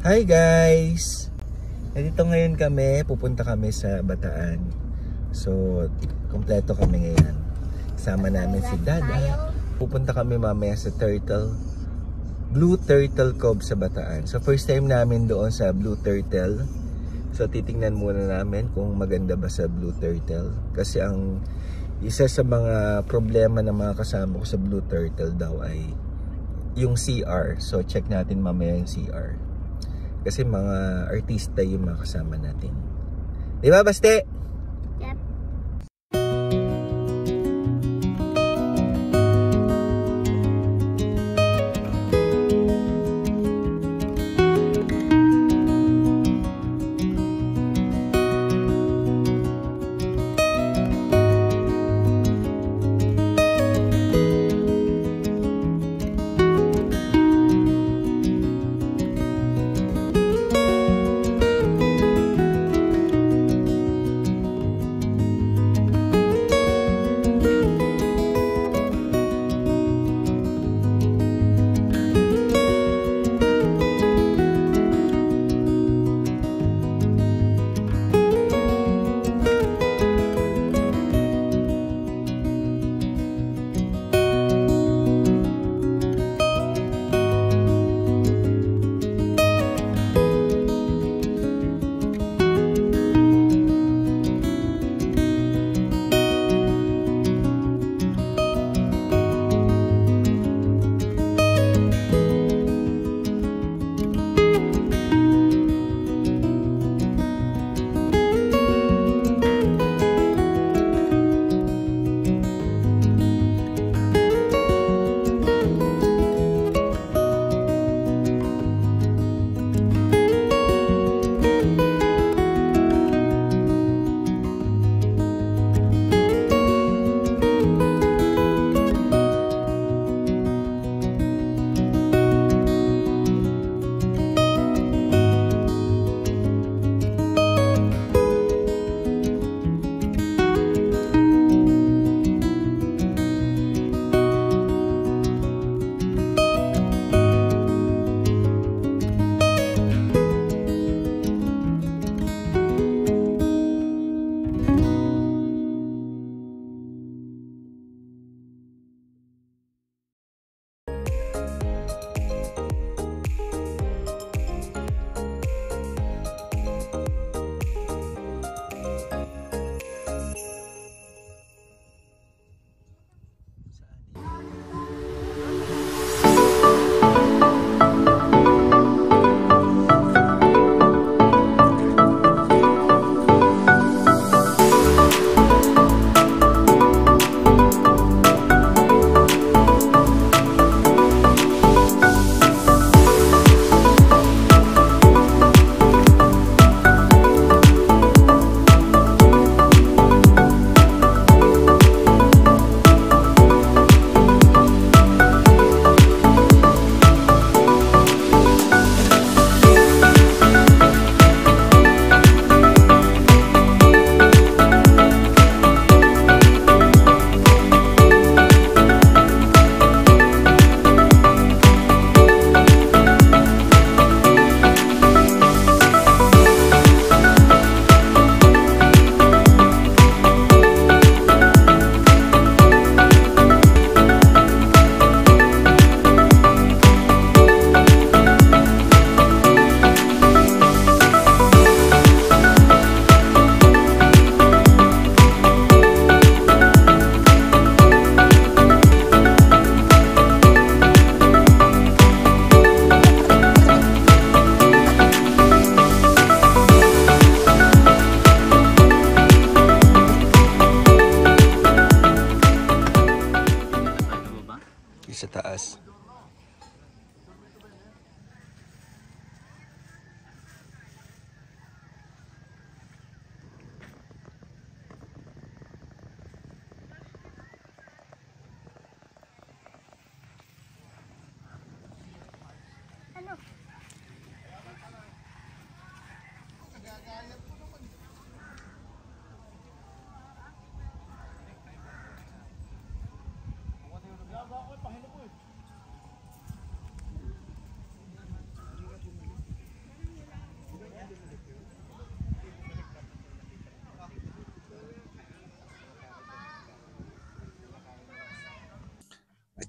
Hi guys! Nandito ngayon kami, pupunta kami sa Bataan. So, kompleto kami ngayon. Kasama namin si Dada. Pupunta kami mamaya sa Blue Turtle Cove sa Bataan. So, first time namin doon sa Blue Turtle. So, titingnan muna namin kung maganda ba sa Blue Turtle. Kasi ang isa sa mga problema ng mga kasama ko sa Blue Turtle daw ay yung CR. So, check natin mamaya yung CR. Kasi mga artista yung mga kasama natin. Di ba, Baste? Yep.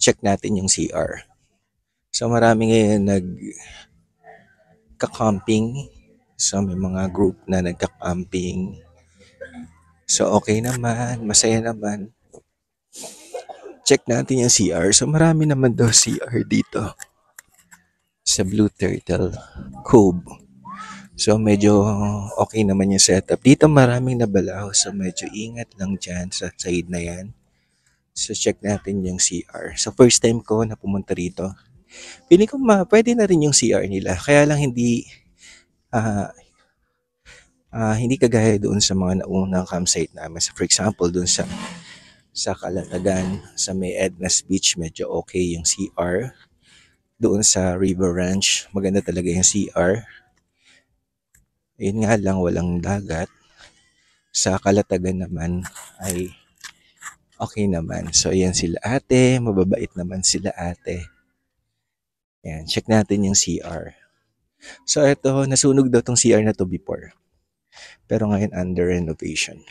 check natin yung CR. So marami ngayon nagka-camping. So may mga group na nagka-camping. So okay naman, masaya naman. Check natin yung CR. So marami naman daw CR dito sa Blue Turtle Cove. So medyo okay naman yung setup. Dito maraming nabalaho, so medyo ingat lang dyan sa side na yan. So check natin yung CR. So first time ko na pumunta rito. Feeling ko pwede na rin yung CR nila. Kaya lang ah, hindi kagaya doon sa mga naunang campsite namin. So for example, doon sa Calatagan, sa may Edna's Beach, medyo okay yung CR. Doon sa River Ranch, maganda talaga yung CR. Yun nga lang, walang dagat. Sa Calatagan naman ay okay naman. So ayan sila ate, mababait naman sila ate. Ayan, check natin yung CR. So ito, nasunog daw tong CR na to before. Pero ngayon under renovation.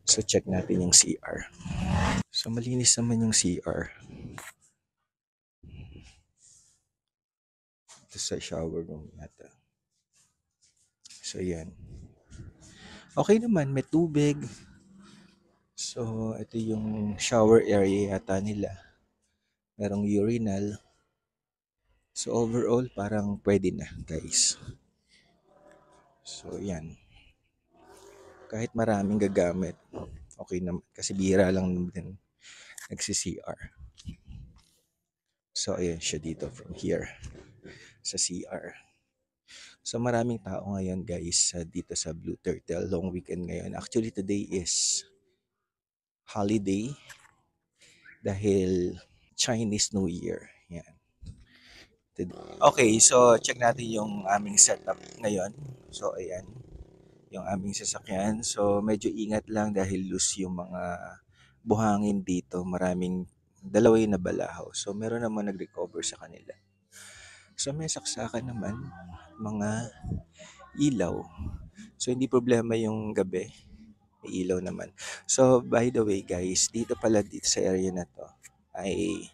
So check natin yung CR. So malinis naman yung CR. Ito sa shower room yata. So yan. Okay naman, may tubig. So ito yung shower area yata nila. Merong urinal. So overall parang pwede na guys. So yan. Kahit maraming gagamit, okay naman. Kasi bihira lang din nagsi-CR. So ayan siya dito from here sa CR. So maraming tao ngayon guys dito sa Blue Turtle. Long weekend ngayon. Actually today is holiday dahil Chinese New Year. Yan. Okay, so check natin yung aming setup ngayon. So ayan, yung aming sasakyan. So medyo ingat lang dahil loose yung mga buhangin dito. Maraming dalawa yung nabalahaw. So meron naman nag-recover sa kanila. So may saksakan naman, mga ilaw. So hindi problema yung gabi. May ilaw naman. So by the way guys, dito pala dito sa area na to ay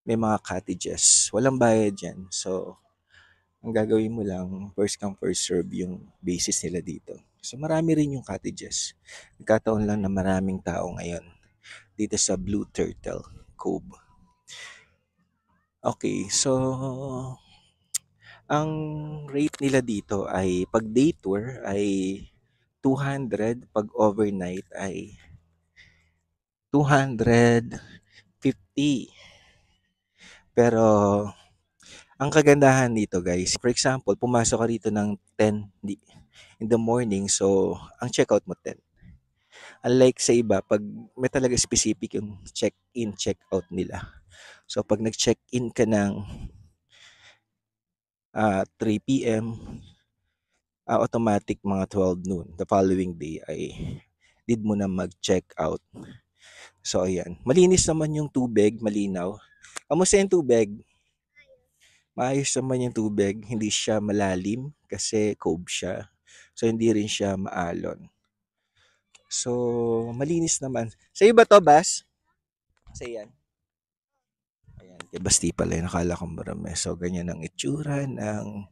may mga cottages. Walang bayad yan. So ang gagawin mo lang, first come first serve yung basis nila dito. So marami rin yung cottages. Nagkataon lang na maraming tao ngayon dito sa Blue Turtle Cove. Okay, so ang rate nila dito ay pag day tour ay 200, pag overnight ay 250. Pero ang kagandahan dito guys, for example, pumasok ka rito ng 10 in the morning, so ang checkout mo 10. Unlike sa iba, pag may talaga specific yung check-in, check-out nila. So pag nag-check-in ka ng 3 p.m., automatic mga 12 noon. The following day ay need mo na mag-check out. So ayan, malinis naman yung tubig, malinaw. Kamusta yung tubig? Maayos naman yung tubig, hindi siya malalim kasi cove siya. So hindi rin siya maalon. So malinis naman. Sa iba to, Bas? Sa yan. Ayan, kay Basti pala yun. Nakala ko marami. So ganyan ang itsura ng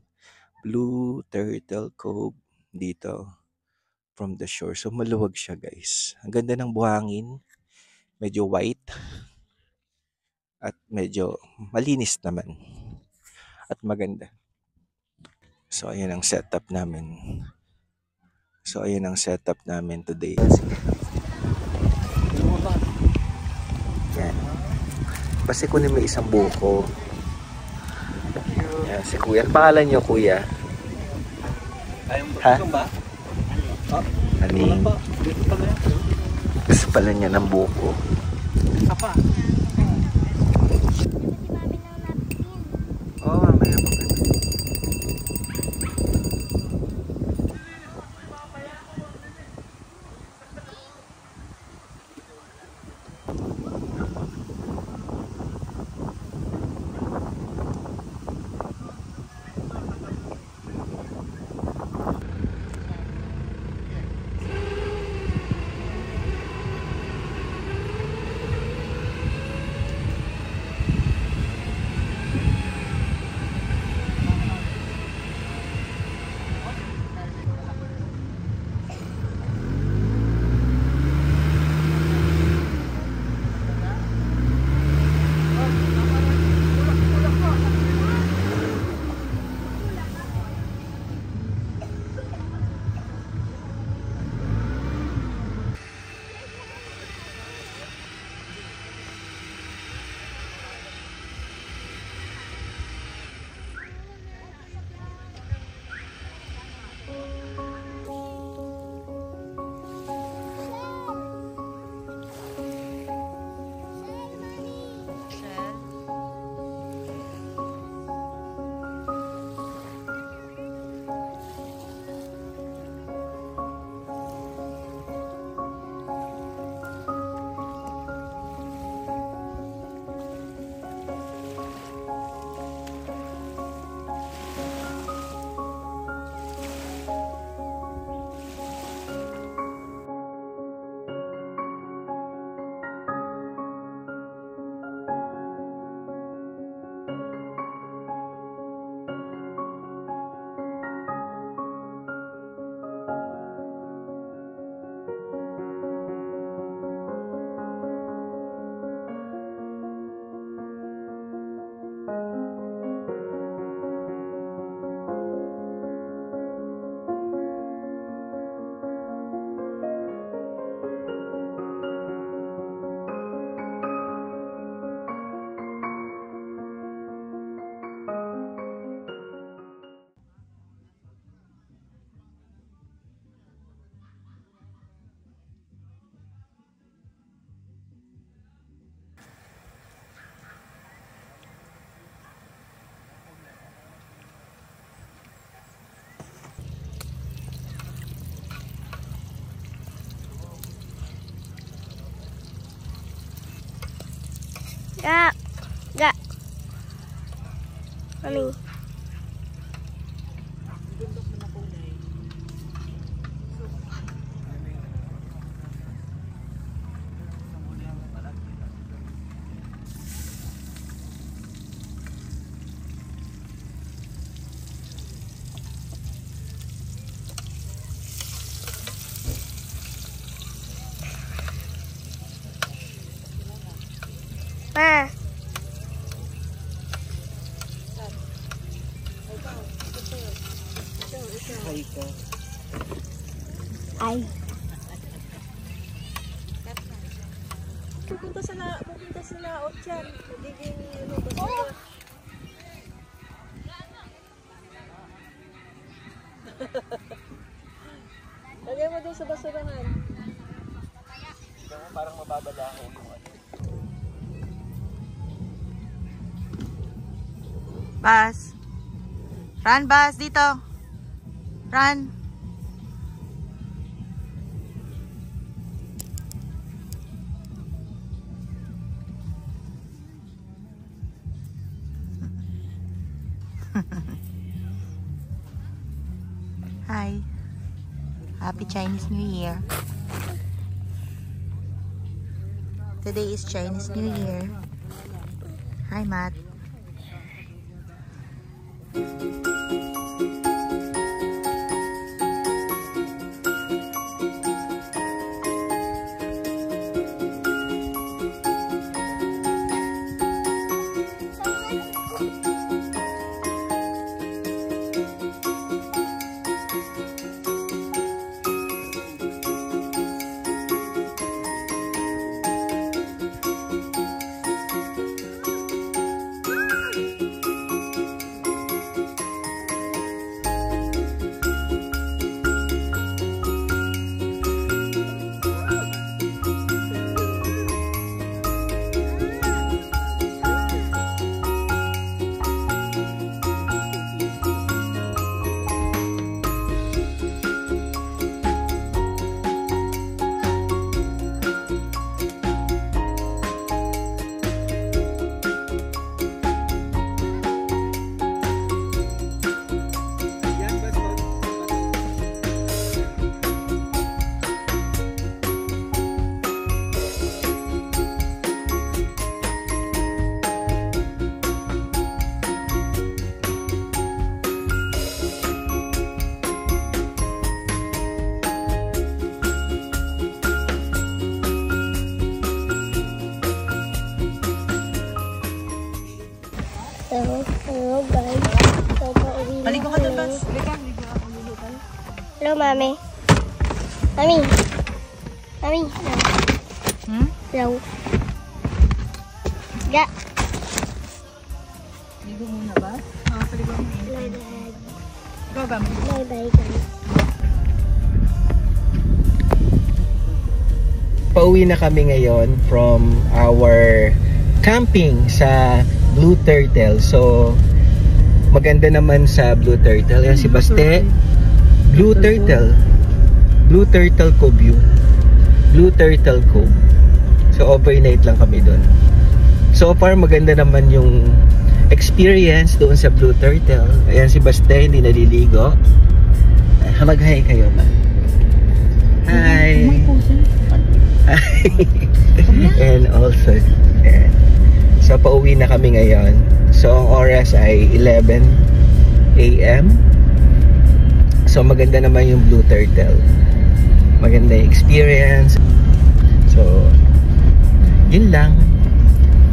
Blue Turtle Cove dito from the shore. So maluwag siya guys. Ang ganda ng buhangin. Medyo white. At medyo malinis naman. At maganda. So ayan ang setup namin. So ayan ang setup namin today. Yan. Basta kunin mo isang buko. Yan, si Kuya. Ang pangalan niyo, Kuya? Ha? Aning. Gusto pala niya ng buko. Apa? Oo, mamaya pa. Ga. Ga. Mami. Pa. Ay. Pupunta sa laot yan. Magiging ano ba sila? Lagay mo doon sa basurahan. Parang mababalaho yung ano. Bas. Run, Bas. Dito. Run. Hi. Happy Chinese New Year. Today is Chinese New Year. Hi, Matt. Hello guys. So, pauwi na Maligo ka doon, kami. Bas. Hello, Mami. Mami. Mami. Hmm? Hello. Ga. Ligo muna, Bas. Paligo mo. Bye-bye. Go, Bambi. Bye-bye guys. Pauwi na kami ngayon from our camping sa Blue Turtle. So, maganda naman sa Blue Turtle. Yan si Baste. Blue Turtle. Blue Turtle Cove yun. Blue Turtle Cove. So, overnight lang kami doon. So far, maganda naman yung experience doon sa Blue Turtle. Ayan si Baste, hindi naliligo. Mag-hi kayo ba? Hi! And also, ayan. So, pauwi na kami ngayon. So, ang oras ay 11 AM. So, maganda naman yung Blue Turtle. Maganda yung experience. So, yun lang.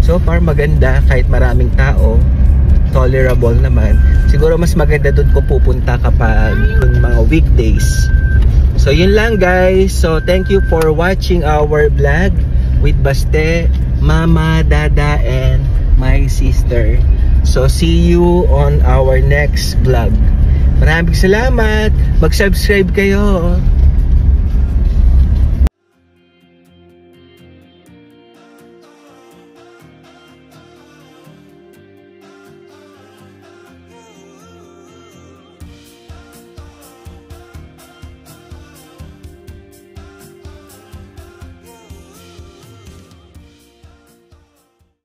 So far, maganda. Kahit maraming tao, tolerable naman. Siguro mas maganda doon kung pupunta kapag yung mga weekdays. So, yun lang guys. So, thank you for watching our vlog with Baste, Mama, Dada, and my sister. So, see you on our next vlog. Maraming salamat. Mag-subscribe kayo.